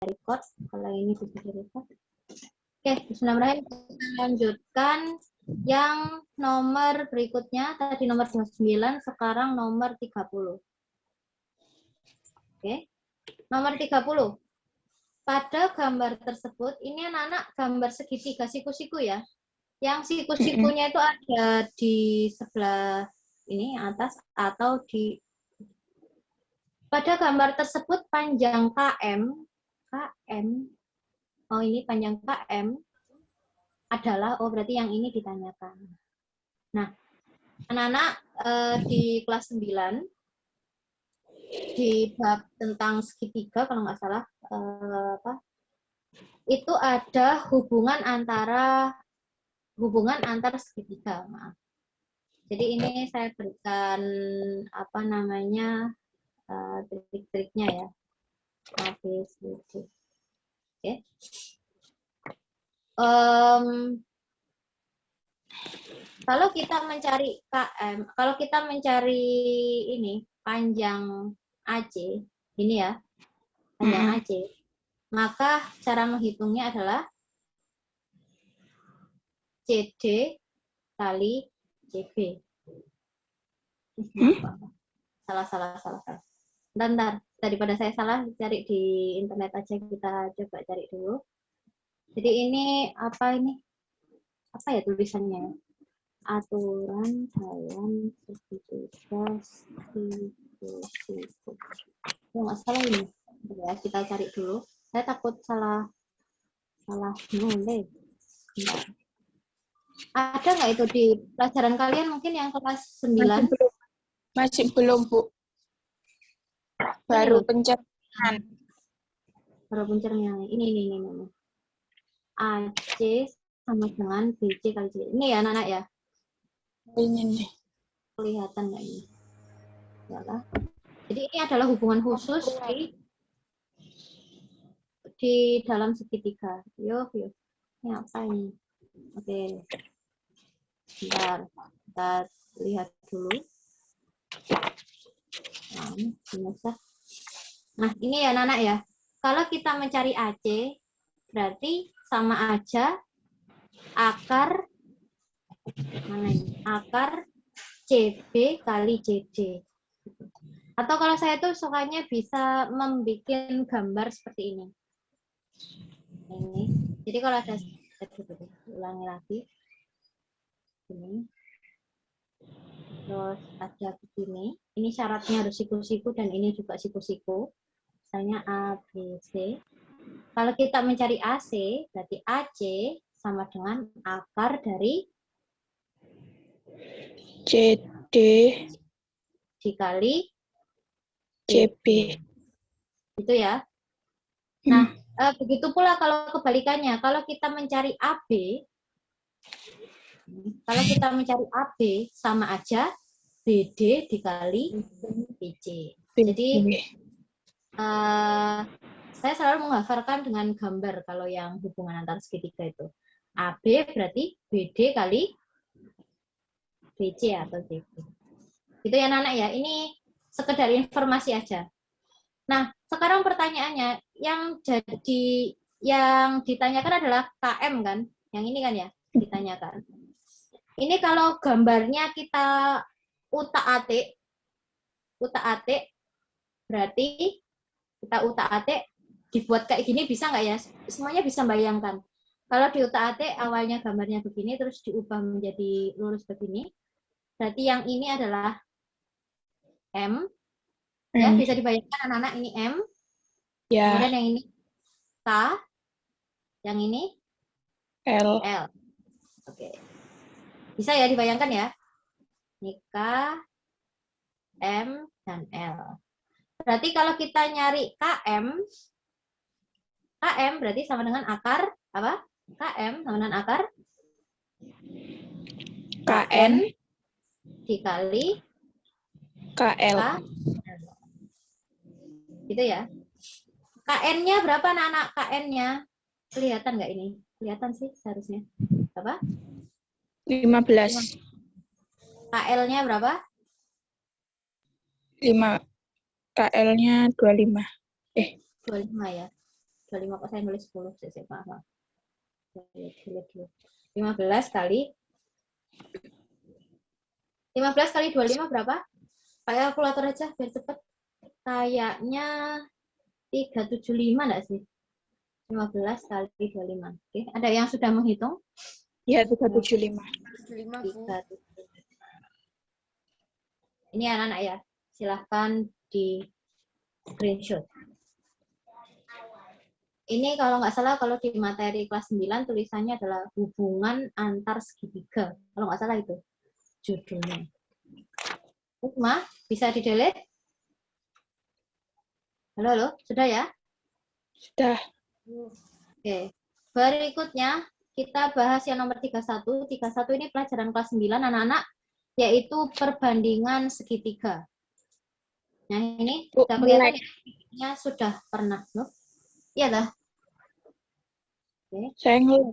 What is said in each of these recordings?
record. Kalau ini bisa di-record. Oke, bismillahirrahmanirrahim. Kita lanjutkan yang nomor berikutnya. Tadi nomor 29, sekarang nomor 30. Oke. Nomor 30. Pada gambar tersebut, ini anak-anak gambar segitiga siku-siku ya. Yang siku-sikunya itu ada di sebelah ini atas atau di pada gambar tersebut panjang KM, oh ini panjang KM adalah, oh berarti yang ini ditanyakan. Nah, anak-anak di kelas 9, di bab tentang segitiga kalau nggak salah, itu ada hubungan antara segitiga, maaf. Jadi ini saya berikan apa namanya trik-triknya ya. Oke. Kalau kita mencari KM, kalau kita mencari ini panjang AC, ini ya panjang AC, maka cara menghitungnya adalah CD kali CB. Salah. Bentar, daripada saya salah, cari di internet aja, kita coba cari dulu. Jadi ini apa ini? Apa ya tulisannya? Aturan dalam segitiga siku. Oh, nggak salah ini. Ya, kita cari dulu. Saya takut salah nulis. Ada nggak itu di pelajaran kalian mungkin yang kelas 9? Masih belum, Bu. Baru pencernaan. Baru pencernaan. Ini. AC sama dengan BC kali C. Ini ya anak-anak ya? Ini nih. Kelihatan nggak ini? Yalah. Jadi ini adalah hubungan khusus di dalam segitiga. Yuk. Ini apa ini? Oke. Bentar. Kita lihat dulu. Nah, ini ya anak-anak ya. Kalau kita mencari AC, berarti sama aja akar mana ini? Akar CB kali CD. Atau kalau saya tuh sukanya bisa membuat gambar seperti ini. Ini. Jadi kalau ada, ulangi lagi. Ini. Terus ada begini. Ini syaratnya harus siku-siku dan ini juga siku-siku. Misalnya A, B, C. Kalau kita mencari AC, berarti AC sama dengan akar dari CD dikali CB. Itu ya. Nah, begitu pula kalau kebalikannya. Kalau kita mencari AB, sama aja BD dikali BC. Jadi, saya selalu menghafalkan dengan gambar kalau yang hubungan antar segitiga itu. AB berarti BD kali BC atau CB. Itu ya anak-anak ya. Ini sekedar informasi aja. Nah, sekarang pertanyaannya yang ditanyakan adalah KM kan? Yang ini kan ya ditanyakan. Ini kalau gambarnya kita utak-atik berarti kita utak-atik dibuat kayak gini bisa nggak ya? Semuanya bisa bayangkan. Kalau di utak-atik awalnya gambarnya begini terus diubah menjadi lurus begini. Berarti yang ini adalah M. Ya, bisa dibayangkan anak-anak ini M. Ya. Kemudian yang ini K. Yang ini L. Oke. Bisa ya dibayangkan ya? Ini K, M, dan L. Berarti kalau kita nyari KM berarti sama dengan akar apa? KM sama dengan akar KN dikali KL. Gitu ya. KN-nya berapa anak-anak? KN-nya kelihatan nggak ini? Kelihatan sih seharusnya. Berapa? 15. KL-nya berapa? 5. KL-nya 25. 25 ya. 25 kok saya nulis 10. Maaf. 15 kali 25 berapa? Pakai kalkulator aja biar cepet. Kayaknya 375 enggak sih? 15 kali 25. Oke, ada yang sudah menghitung? Ya, 375. 75, Bu. 375. Ini anak-anak ya. Silahkan di screenshot. Ini kalau nggak salah kalau di materi kelas 9 tulisannya adalah hubungan antar segitiga. Kalau nggak salah itu judulnya. Ma, bisa di-delete? Halo, sudah ya? Sudah. Oke. Berikutnya kita bahas yang nomor 31. 31 ini pelajaran kelas 9 anak-anak, yaitu perbandingan segitiga. Nah, ini Bu, sudah kelihatan ya, sudah pernah, loh. Iya dah. Oke. Saya ngeluh.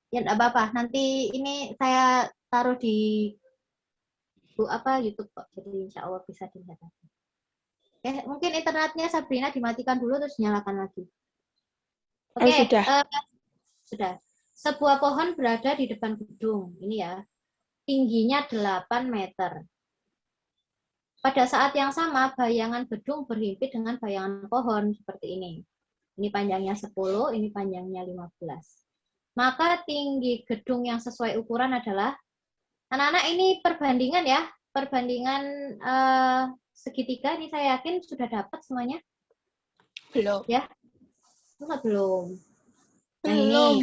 Ya enggak apa-apa. Nanti ini saya taruh di YouTube kok. Jadi insya Allah bisa dilihat. Oke, mungkin internetnya Sabrina dimatikan dulu terus nyalakan lagi. Oke, Sudah. Sudah. Sebuah pohon berada di depan gedung. Ini ya. Tingginya 8 meter. Pada saat yang sama, bayangan gedung berhimpit dengan bayangan pohon seperti ini. Ini panjangnya 10, ini panjangnya 15. Maka tinggi gedung yang sesuai ukuran adalah, anak-anak ini perbandingan ya, perbandingan segitiga ini saya yakin sudah dapat semuanya. Belum. Ya, enggak belum. Belum.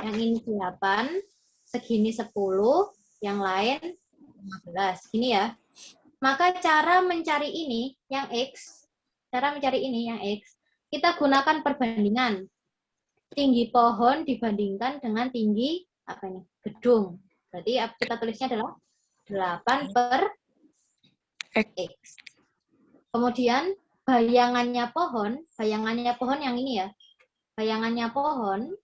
Yang ini 8, segini 10, yang lain 15. Gini ya. Maka cara mencari ini yang X, kita gunakan perbandingan tinggi pohon dibandingkan dengan tinggi gedung. Berarti kita tulisnya adalah 8 per X. Kemudian bayangannya pohon yang ini ya. Bayangannya pohon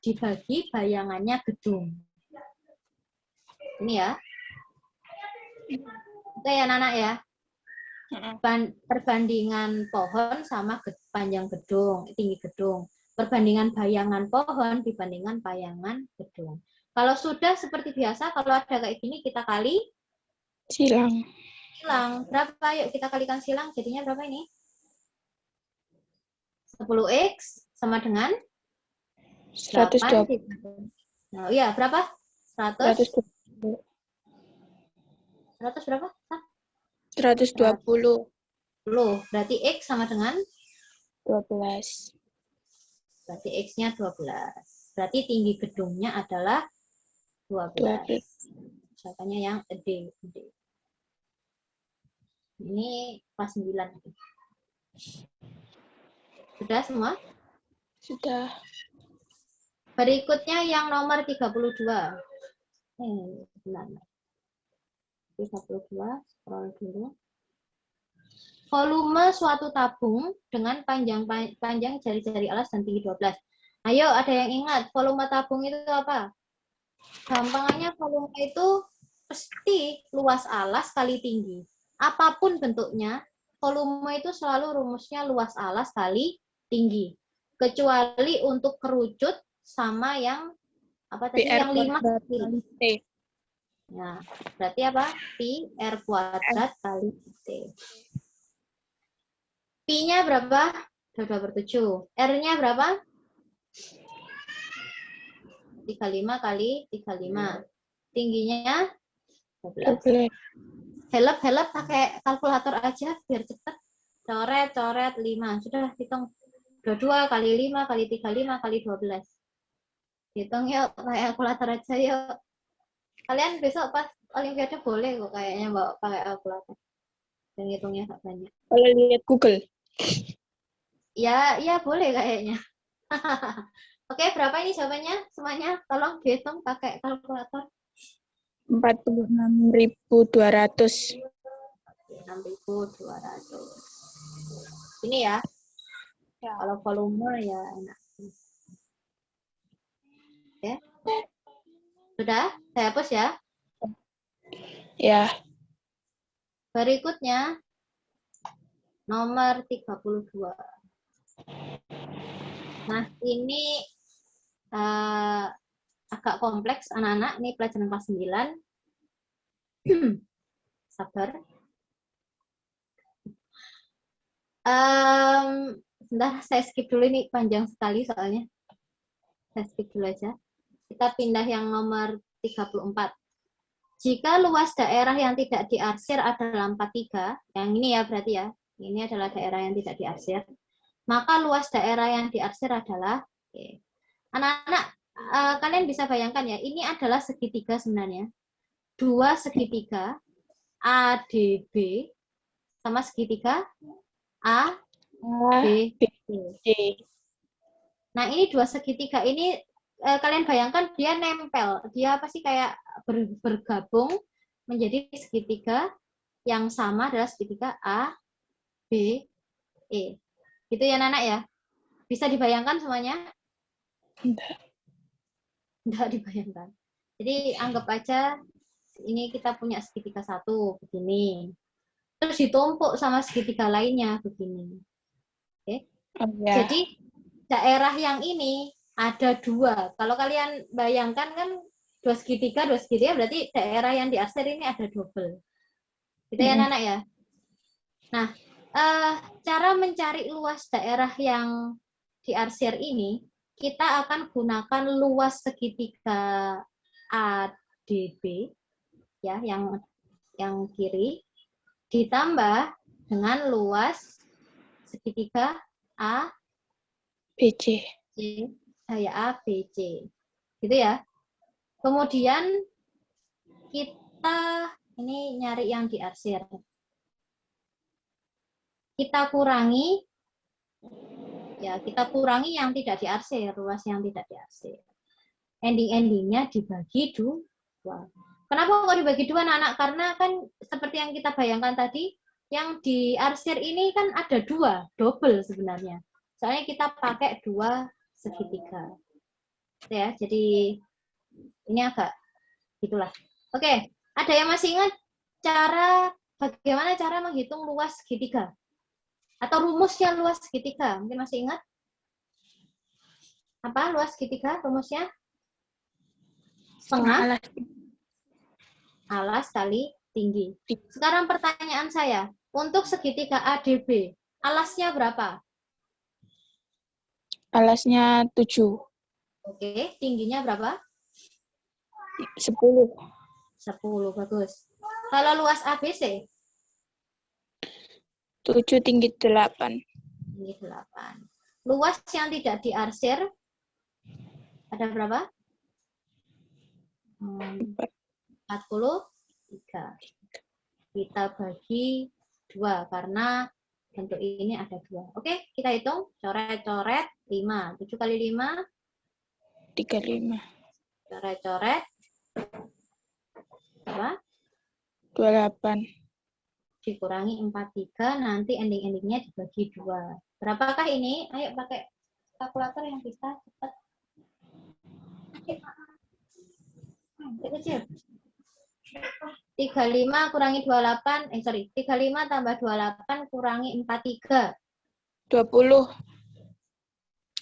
dibagi bayangannya gedung. Ini ya. Oke ya anak-anak ya. Perbandingan pohon sama panjang gedung, tinggi gedung. Perbandingan bayangan pohon dibandingkan bayangan gedung. Kalau sudah seperti biasa, kalau ada kayak gini kita kali Silang. Berapa? Yuk kita kalikan silang. Jadinya berapa ini? 10X sama dengan 120. Nah, iya, berapa? 100 berapa? 120. Berarti X sama dengan 12. Berarti X-nya 12. Berarti tinggi gedungnya adalah 12. Misalnya yang D. Ini kelas 9. Sudah semua? Sudah. Berikutnya yang nomor 32. 32, scroll dulu. Volume suatu tabung dengan panjang jari-jari alas dan tinggi 12. Ayo, ada yang ingat volume tabung itu apa? Gampangannya volume itu pasti luas alas kali tinggi. Apapun bentuknya, volume itu selalu rumusnya luas alas kali tinggi. Kecuali untuk kerucut sama yang apa tadi? PR Yang 5 kali T. Nah, berarti apa? Pi R kuadrat kali T. Pi-nya berapa? 2/7. R-nya berapa? 35 kali 35. Tingginya 12. Help pakai kalkulator aja biar cepat. Coret 5. Sudah hitung. 22 kali 5 kali 35 kali 12. Hitung yuk pakai kalkulator aja yuk. Kalian besok pas olimpiade boleh kok kayaknya bawa pakai kalkulator. Dan hitungnya gak banyak. Kalau lihat Google. Ya boleh kayaknya. Oke, berapa ini jawabannya? Semuanya tolong dihitung pakai kalkulator. 46.200. 6.200. Ini ya. Kalau volume ya enak. Oke. Sudah? Saya hapus ya. Ya. Berikutnya nomor 32. Nah, ini agak kompleks anak-anak. Ini pelajaran kelas 9. Sabar. Sebentar, saya skip dulu, ini panjang sekali soalnya. Saya skip dulu aja. Kita pindah yang nomor 34. Jika luas daerah yang tidak diarsir adalah 43, yang ini ya berarti ya, ini adalah daerah yang tidak diarsir, maka luas daerah yang diarsir adalah, anak-anak, kalian bisa bayangkan ya, ini adalah segitiga sebenarnya. Dua segitiga ADB sama segitiga ABC. Nah, ini dua segitiga ini kalian bayangkan dia nempel, dia apa sih kayak bergabung menjadi segitiga yang sama adalah segitiga ABE. Gitu ya, Nana ya? Bisa dibayangkan semuanya? Enggak dibayangkan. Jadi anggap aja ini kita punya segitiga satu begini. Terus ditumpuk sama segitiga lainnya begini. Oke. Jadi daerah yang ini ada dua. Kalau kalian bayangkan kan dua segitiga berarti daerah yang diarsir ini ada double. Gitu ya, Nana ya? Nah, cara mencari luas daerah yang diarsir ini, kita akan gunakan luas segitiga ADB, ya, yang kiri, ditambah dengan luas segitiga BC. ABC. Gitu ya. Kemudian kita ini nyari yang diarsir. Kita kurangi yang tidak diarsir, luas yang tidak diarsir. Ending-endingnya dibagi dua. Kenapa kok dibagi dua, anak-anak? Karena kan seperti yang kita bayangkan tadi, yang diarsir ini kan ada dua, double sebenarnya. Soalnya kita pakai dua segitiga. Ya, jadi ini agak gitulah. Oke, ada yang masih ingat bagaimana cara menghitung luas segitiga? Atau rumusnya luas segitiga? Mungkin masih ingat? Apa luas segitiga rumusnya? Setengah alas kali tinggi. Sekarang pertanyaan saya, untuk segitiga ADB, alasnya berapa? Alasnya 7. Oke, tingginya berapa? 10. 10, bagus. Kalau luas ABC? 7 tinggi 8. Tinggi 8. Luas yang tidak diarsir ada berapa? 43. Kita bagi 2 karena bentuk ini ada 2. Oke, kita hitung. Coret-coret 5. 7 kali 5? 35. Coret-coret. Berapa? 28. Dikurangi 43, nanti ending-endingnya dibagi 2. Berapakah ini? Ayo pakai kalkulator yang bisa cepat. Kecil. 35 kurangi 28, 35 tambah 28 kurangi 43. 20.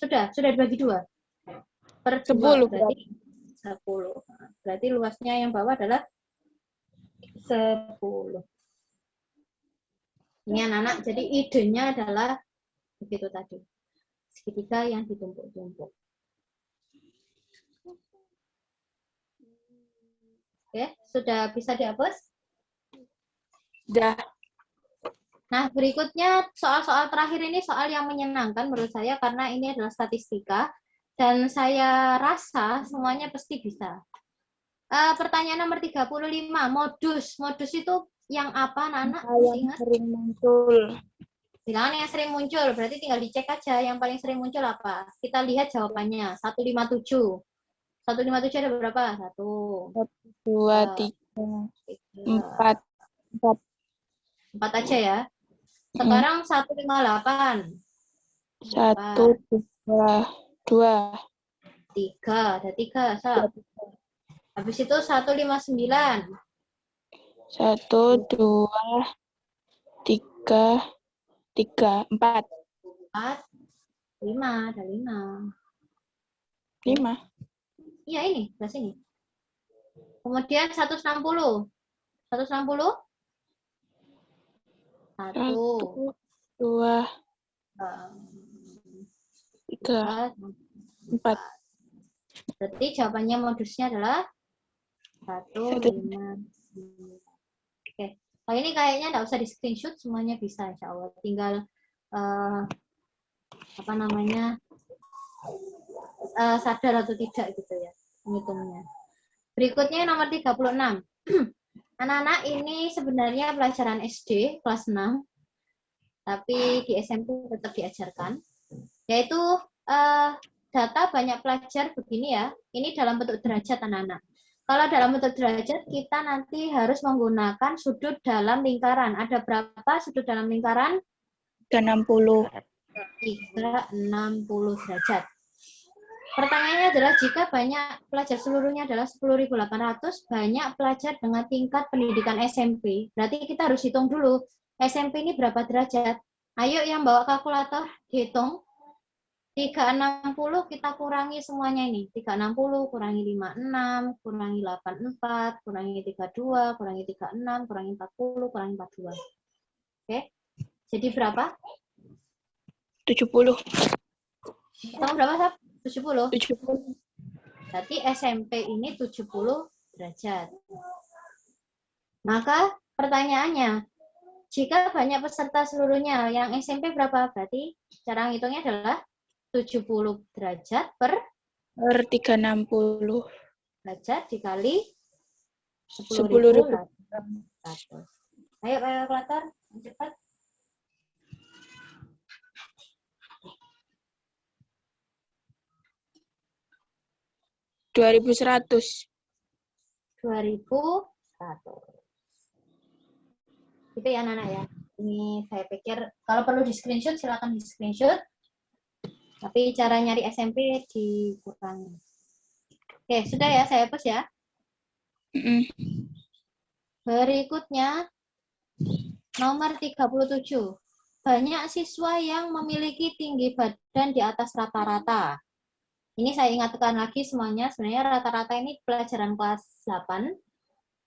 Sudah dibagi 2. Per 2 berarti 10. Berarti luasnya yang bawah adalah 10. Ini anak-anak, jadi idenya adalah begitu tadi. Segitiga yang ditumpuk-tumpuk. Oke, sudah bisa dihapus? Sudah. Nah, berikutnya soal-soal terakhir ini soal yang menyenangkan menurut saya karena ini adalah statistika dan saya rasa semuanya pasti bisa. Pertanyaan nomor 35, modus. Modus itu yang apa, Nana? Yang sering muncul. Bilangan yang sering muncul, berarti tinggal dicek aja yang paling sering muncul apa. Kita lihat jawabannya, 157. 157 ada berapa? 1, 2, 3, 4. 4 aja ya. Sekarang 158. 1, 2. 3, ada 3. Habis itu 159. 1, 2, 3, 3, 4. 4, 5, ada 5. 5. Iya ini, sebelah sini. Kemudian 160. 160? 1, 2, 3, 4. Berarti jawabannya modusnya adalah 1, 5. Oke. Kalau ini kayaknya nggak usah di screenshot, semuanya bisa insya Allah. Tinggal sadar atau tidak gitu ya menghitungnya. Berikutnya nomor 36. Anak-anak ini sebenarnya pelajaran SD kelas 6, tapi di SMP tetap diajarkan, yaitu data banyak pelajar begini ya. Ini dalam bentuk derajat anak-anak. Kalau dalam bentuk derajat, kita nanti harus menggunakan sudut dalam lingkaran. Ada berapa sudut dalam lingkaran? 360. 360 derajat. Pertanyaannya adalah jika banyak pelajar seluruhnya adalah 10.800, banyak pelajar dengan tingkat pendidikan SMP. Berarti kita harus hitung dulu, SMP ini berapa derajat? Ayo yang bawa kalkulator, dihitung. 360 kita kurangi semuanya ini. 360 kurangi 56, kurangi 84, kurangi 32, kurangi 36, kurangi 40, kurangi 42. Oke. Jadi berapa? 70. Sama berapa, Sab? 70? 70. Berarti SMP ini 70 derajat. Maka pertanyaannya, jika banyak peserta seluruhnya, yang SMP berapa? Berarti cara ngitungnya adalah 70 derajat per 360. derajat dikali 10.800. 10.800. Ayo kalkulator, cepat. 2.100. 2.100. Gitu ya anak-anak ya. Ini saya pikir kalau perlu di screenshot silakan di screenshot. Tapi cara nyari SMP dikurangi. Oke, sudah ya, saya hapus ya. Berikutnya, nomor 37. Banyak siswa yang memiliki tinggi badan di atas rata-rata. Ini saya ingatkan lagi semuanya, sebenarnya rata-rata ini pelajaran kelas 8.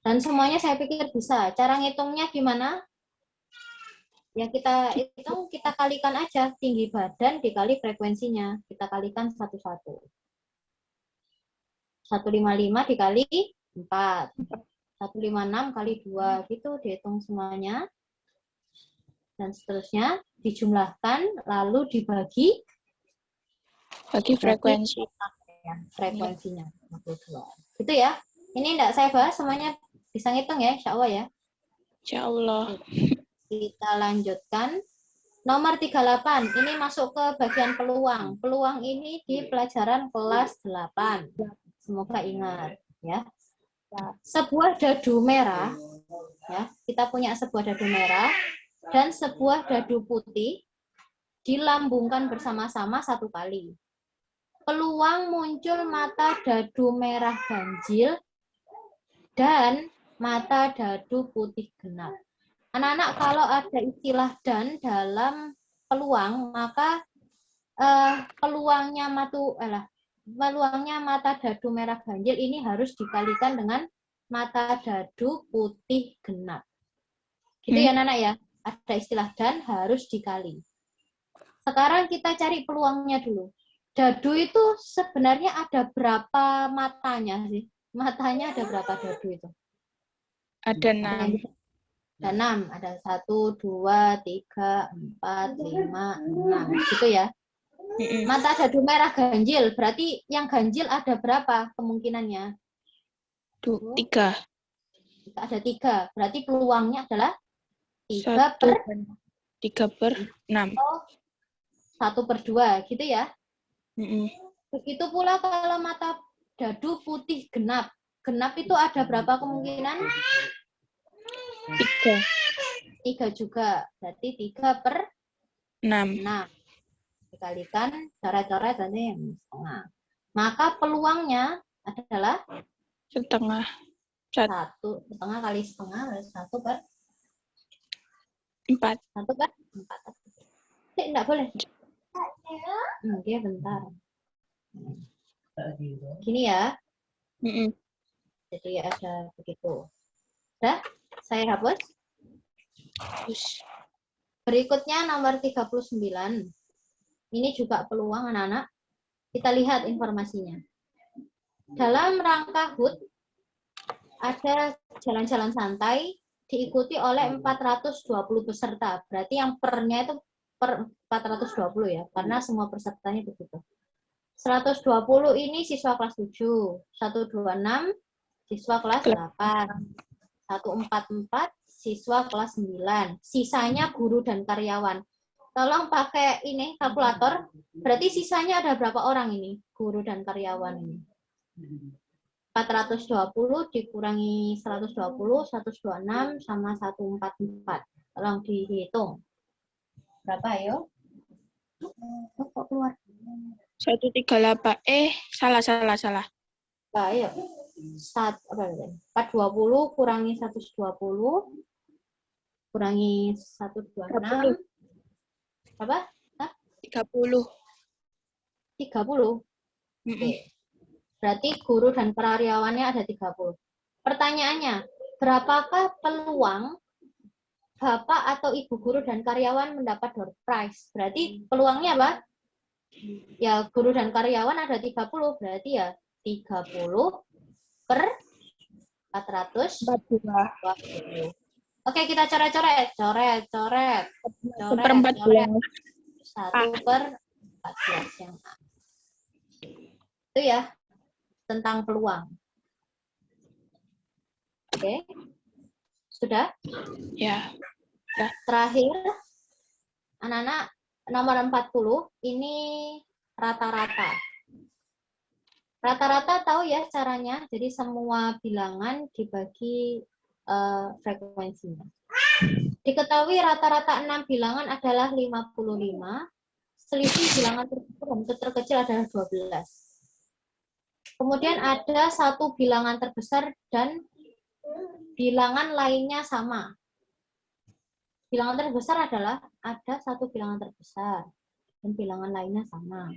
Dan semuanya saya pikir bisa. Cara ngitungnya gimana? Ya kita hitung, kita kalikan aja tinggi badan dikali frekuensinya. Kita kalikan satu-satu. 155 dikali 4. 156 kali 2. Gitu dihitung semuanya. Dan seterusnya dijumlahkan lalu dibagi bagi frekuensi. Ya, frekuensinya 52. Gitu ya. Ini enggak saya bahas, semuanya bisa ngitung ya, insya Allah ya. Insya Allah. Kita lanjutkan. Nomor 38, ini masuk ke bagian peluang. Peluang ini di pelajaran kelas 8. Semoga ingat ya. Sebuah dadu merah, ya, kita punya sebuah dadu merah dan sebuah dadu putih dilambungkan bersama-sama 1 kali. Peluang muncul mata dadu merah ganjil dan mata dadu putih genap. Anak-anak, kalau ada istilah dan dalam peluang, maka peluangnya mata dadu merah ganjil ini harus dikalikan dengan mata dadu putih genap. Gitu ya anak-anak ya. Ada istilah dan harus dikali. Sekarang kita cari peluangnya dulu. Dadu itu sebenarnya ada berapa matanya sih? Matanya ada berapa dadu itu? Ada 6. Ada 6, ada 1, 2, 3, 4, 5, 6, gitu ya. Mata dadu merah ganjil, berarti yang ganjil ada berapa kemungkinannya? 3. Ada 3, berarti peluangnya adalah 3 per 6. Oh, 1/2, gitu ya. Begitu pula kalau mata dadu putih genap. Genap itu ada berapa kemungkinan? 3 juga. Berarti 3 per 6. Dikalikan coret-coret nanti setengah. Maka peluangnya adalah setengah. 1 setengah kali setengah, 1/4. 1/4. Enggak boleh. Dia bentar. Gini ya. Jadi ada begitu. Udah, saya hapus. Berikutnya nomor 39. Ini juga peluang anak-anak. Kita lihat informasinya. Dalam rangka HUT, ada jalan-jalan santai diikuti oleh 420 peserta. Berarti yang pernya itu per 420 ya, karena semua pesertanya begitu. 120 ini siswa kelas 7, 126 siswa kelas 8, 144 siswa kelas 9. Sisanya guru dan karyawan. Tolong pakai ini kalkulator. Berarti sisanya ada berapa orang ini? Guru dan karyawan ini. 420 dikurangi 120, 126 sama 144. Tolong dihitung. Berapa ayo? Oh, kok keluar? 138. Salah. Ayo. 420 kurangi 120 kurangi 126. Berapa? 30. 30. Oke. Berarti guru dan karyawannya ada 30. Pertanyaannya, berapakah peluang Bapak atau Ibu guru dan karyawan mendapat door prize? Berarti peluangnya apa? Ya, guru dan karyawan ada 30, berarti ya 30 per 420. Oke, kita coret-coret. Coret. 1 per 14. 1 per 14 yang A. Itu ya, tentang peluang. Oke. Sudah? Ya. Terakhir, anak-anak, nomor 40, ini rata-rata. Rata-rata tahu ya caranya, jadi semua bilangan dibagi frekuensinya. Diketahui rata-rata 6 bilangan adalah 55, selisih bilangan terkecil adalah 12. Kemudian ada satu bilangan terbesar dan bilangan lainnya sama. Bilangan terbesar adalah ada satu bilangan terbesar dan bilangan lainnya sama.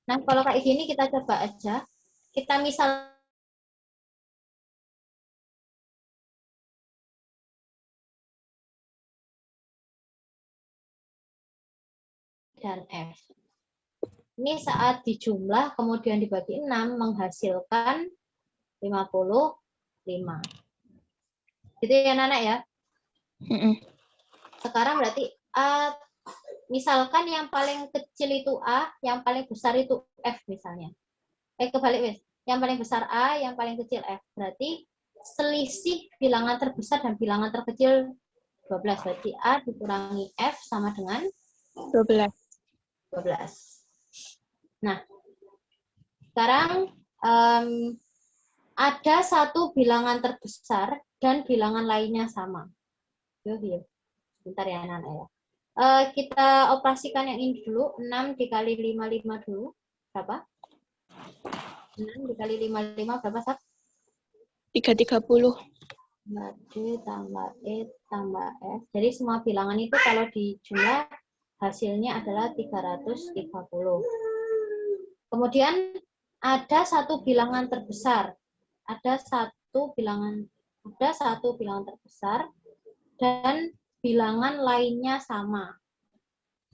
Nah, kalau kayak gini kita coba aja. Kita misal dan F. Ini saat dijumlah kemudian dibagi 6 menghasilkan 55. Gitu ya, Nana ya? Sekarang berarti misalkan yang paling kecil itu A, yang paling besar itu F misalnya. Kebalik, wes. Yang paling besar A, yang paling kecil F. Berarti selisih bilangan terbesar dan bilangan terkecil 12. Berarti A dikurangi F sama dengan 12. Nah, sekarang ada satu bilangan terbesar dan bilangan lainnya sama. Yuk. Bentar ya, Nana ya. Kita operasikan yang ini dulu. 6 dikali 55 dulu. Berapa? 6 dikali 55 berapa, Sab? 330. D tambah E tambah F. Jadi semua bilangan itu kalau dijumlah hasilnya adalah 330. Kemudian ada satu bilangan terbesar. Ada satu bilangan terbesar dan bilangan lainnya sama.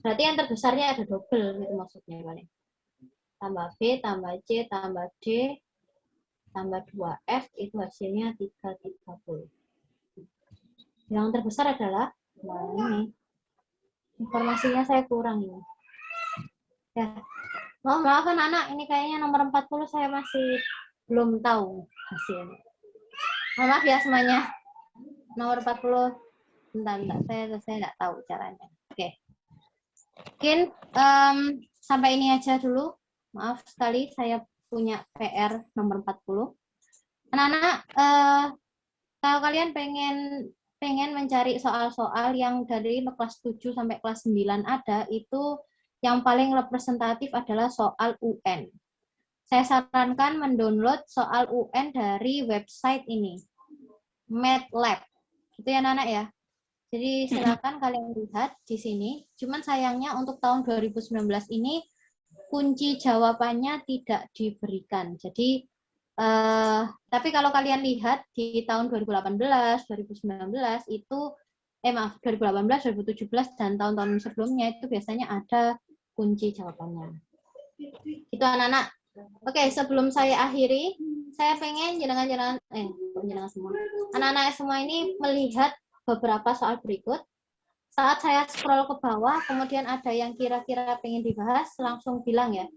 Berarti yang terbesarnya ada double gitu maksudnya paling. Tambah B, tambah C, tambah D, tambah 2F, itu hasilnya 330. Bilangan terbesar adalah, nah ini. Informasinya saya kurang ini. Ya. Maaf anak, ini kayaknya nomor 40 saya masih belum tahu hasilnya. Maaf ya semuanya. Nomor 40, bentar, saya nggak tahu caranya. Oke. Mungkin sampai ini aja dulu. Maaf sekali, saya punya PR nomor 40. Anak-anak, kalau kalian pengen mencari soal-soal yang dari kelas 7 sampai kelas 9 ada, itu yang paling representatif adalah soal UN. Saya sarankan mendownload soal UN dari website ini, MATLAB. Gitu ya, anak-anak ya. Jadi silakan kalian lihat di sini. Cuman sayangnya untuk tahun 2019 ini kunci jawabannya tidak diberikan. Jadi tapi kalau kalian lihat di tahun 2018, 2019 itu maaf 2018, 2017 dan tahun-tahun sebelumnya itu biasanya ada kunci jawabannya. Itu anak-anak. Oke, sebelum saya akhiri, saya pengen jenengan semua. Anak-anak semua ini melihat beberapa soal berikut. Saat saya scroll ke bawah, kemudian ada yang kira-kira pengen dibahas, langsung bilang ya.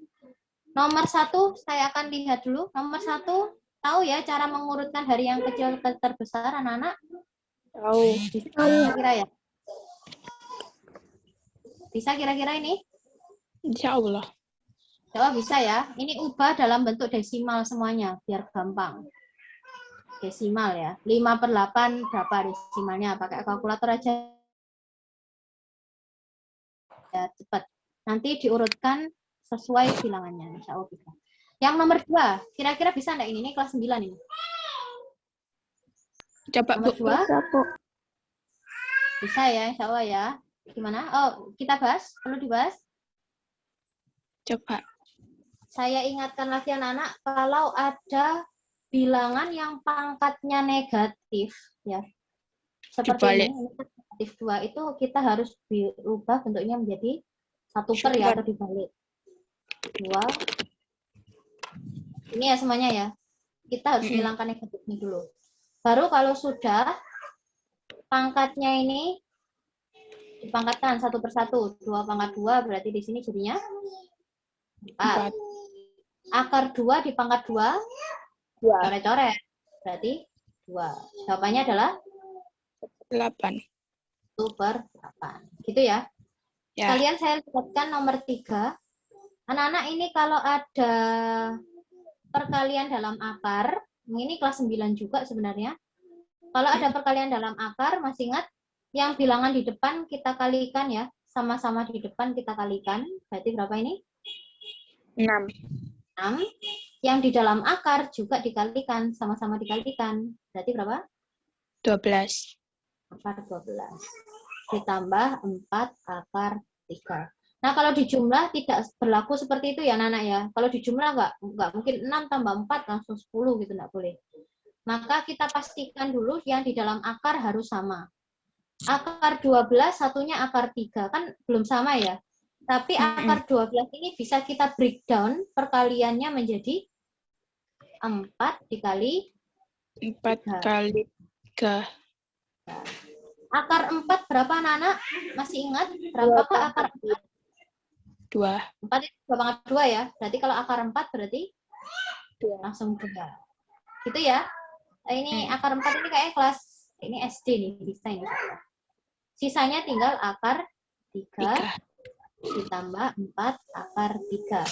Nomor 1, saya akan lihat dulu. Nomor 1, tahu ya cara mengurutkan dari yang kecil ke terbesar, anak-anak? Tahu. Bisa kira-kira ya? Bisa kira-kira ini? Insya Allah. Oh, bisa ya. Ini ubah dalam bentuk desimal semuanya, biar gampang. Desimal ya. 5/8 berapa desimalnya? Pakai kalkulator aja. Ya, cepat. Nanti diurutkan sesuai bilangannya. Insya Allah bisa. Yang nomor 2, kira-kira bisa enggak ini? Ini kelas 9 ini. Coba, Nomor Bu. 2. Bisa ya, insya Allah ya. Gimana? Oh, kita bahas? Perlu dibahas? Coba. Saya ingatkan lagi anak-anak, kalau ada bilangan yang pangkatnya negatif, ya, seperti Dibalik. ini negatif 2, itu kita harus berubah bentuknya menjadi 1/, ya, atau dibalik. 2. Ini ya semuanya ya. Kita harus hilangkan negatifnya dulu. Baru kalau sudah pangkatnya ini dipangkatkan 1/1, 2/2 berarti di sini jadinya 4. Akar 2 dipangkat 2, coret-coret. Berarti 2. Jawabannya adalah 8. 1/8. Gitu ya. Ya. Kalian saya lihatkan nomor 3. Anak-anak ini kalau ada perkalian dalam akar, ini kelas 9 juga sebenarnya. Kalau ada perkalian dalam akar, masih ingat yang bilangan di depan kita kalikan ya. Sama-sama di depan kita kalikan. Berarti berapa ini? 6. 6. Yang di dalam akar juga dikalikan, sama-sama dikalikan. Berarti berapa? 12. Akar 12. Ditambah 4 akar 3. Nah, kalau dijumlah tidak berlaku seperti itu ya, anak-anak ya. Kalau dijumlah nggak mungkin 6 tambah 4 langsung 10 gitu, nggak boleh. Maka kita pastikan dulu yang di dalam akar harus sama. Akar 12, satunya akar 3. Kan belum sama ya. Tapi akar 12 ini bisa kita breakdown perkaliannya menjadi 4 dikali 4 kali 3. Akar 4 berapa anak-anak? Masih ingat? Berapakah akar 4? 2. 4 itu 2/2 ya. Berarti kalau akar 4 berarti langsung 2. Gitu ya. Ini akar 4 ini kayak kelas, ini SD nih, bisa ini. Sisanya tinggal akar 3 ditambah 4 akar 3.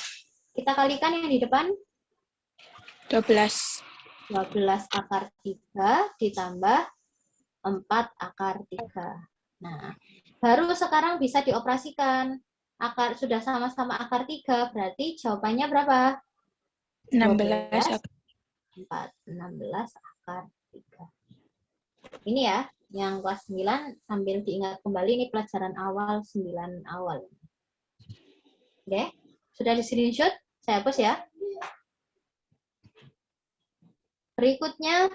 Kita kalikan yang di depan. 12. 12 akar 3 ditambah 4 akar 3. Nah, baru sekarang bisa dioperasikan. Akar sudah sama-sama akar 3, berarti jawabannya berapa? 16. 16 akar 3. Ini ya, yang kelas 9 sambil diingat kembali, ini pelajaran awal 9 awal. Oke, sudah di screenshot? Saya hapus ya. Berikutnya,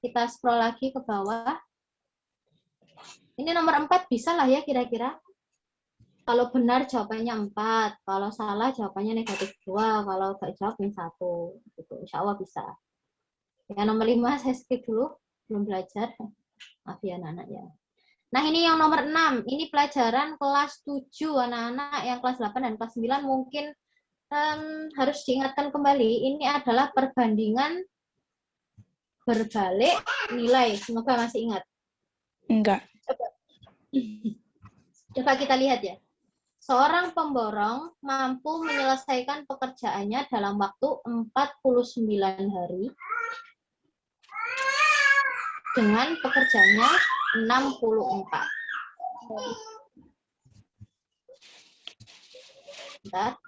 kita scroll lagi ke bawah. Ini nomor 4 bisa lah ya kira-kira. Kalau benar jawabannya 4, kalau salah jawabannya negatif 2, kalau nggak jawab min 1. Gitu. Insya Allah bisa. Ya, nomor 5 saya skip dulu, belum belajar. Maaf ya anak-anak ya. Nah, ini yang nomor 6. Ini pelajaran kelas 7 anak-anak, yang kelas 8 dan kelas 9 mungkin harus diingatkan kembali. Ini adalah perbandingan berbalik nilai. Semoga masih ingat. Enggak. Coba kita lihat ya. Seorang pemborong mampu menyelesaikan pekerjaannya dalam waktu 49 hari dengan pekerjaannya 64. Bentar.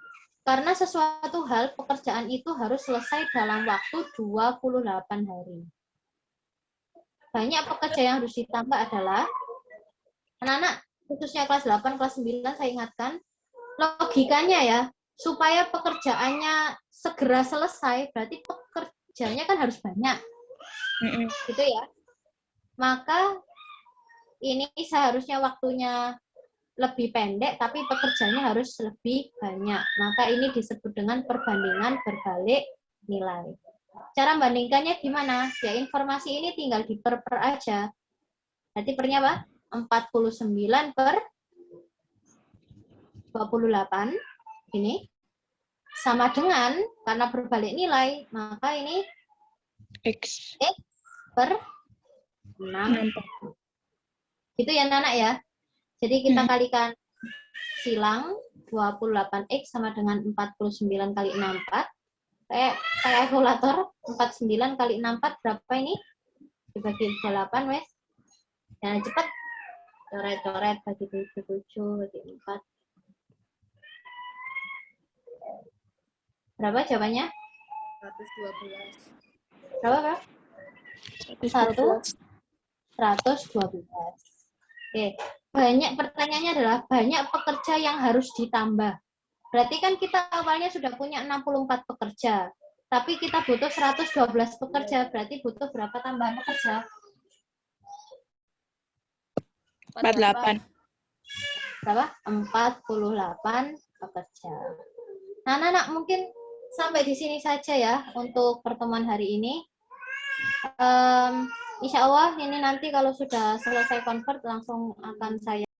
Karena sesuatu hal, pekerjaan itu harus selesai dalam waktu 28 hari. banyak pekerja yang harus ditambah adalah, anak-anak khususnya kelas 8, kelas 9, saya ingatkan, logikanya ya, supaya pekerjaannya segera selesai, berarti pekerjaannya kan harus banyak. Gitu ya. Maka ini seharusnya waktunya lebih pendek, tapi pekerjaannya harus lebih banyak. Maka ini disebut dengan perbandingan berbalik nilai. Cara membandingkannya gimana? Ya informasi ini tinggal diper aja. Berarti pernya apa? 49 per 28. Ini sama dengan, karena berbalik nilai, maka ini X per 6. Gitu ya anak ya. Jadi kita kalikan silang 28X sama dengan 49 kali 64. Kayak kalkulator 49 kali 64 berapa ini? Dibagi 8 wes. Jangan cepat. Coret-coret bagi 7 bagi 4. Berapa jawabannya? 112. Berapa? 112. Oke. Banyak pertanyaannya adalah banyak pekerja yang harus ditambah. Berarti kan kita awalnya sudah punya 64 pekerja. Tapi kita butuh 112 pekerja. Berarti butuh berapa tambahan pekerja? 48. Berapa? 48 pekerja. Nah, anak-anak mungkin sampai di sini saja ya untuk pertemuan hari ini. Insya Allah ini nanti kalau sudah selesai convert langsung akan saya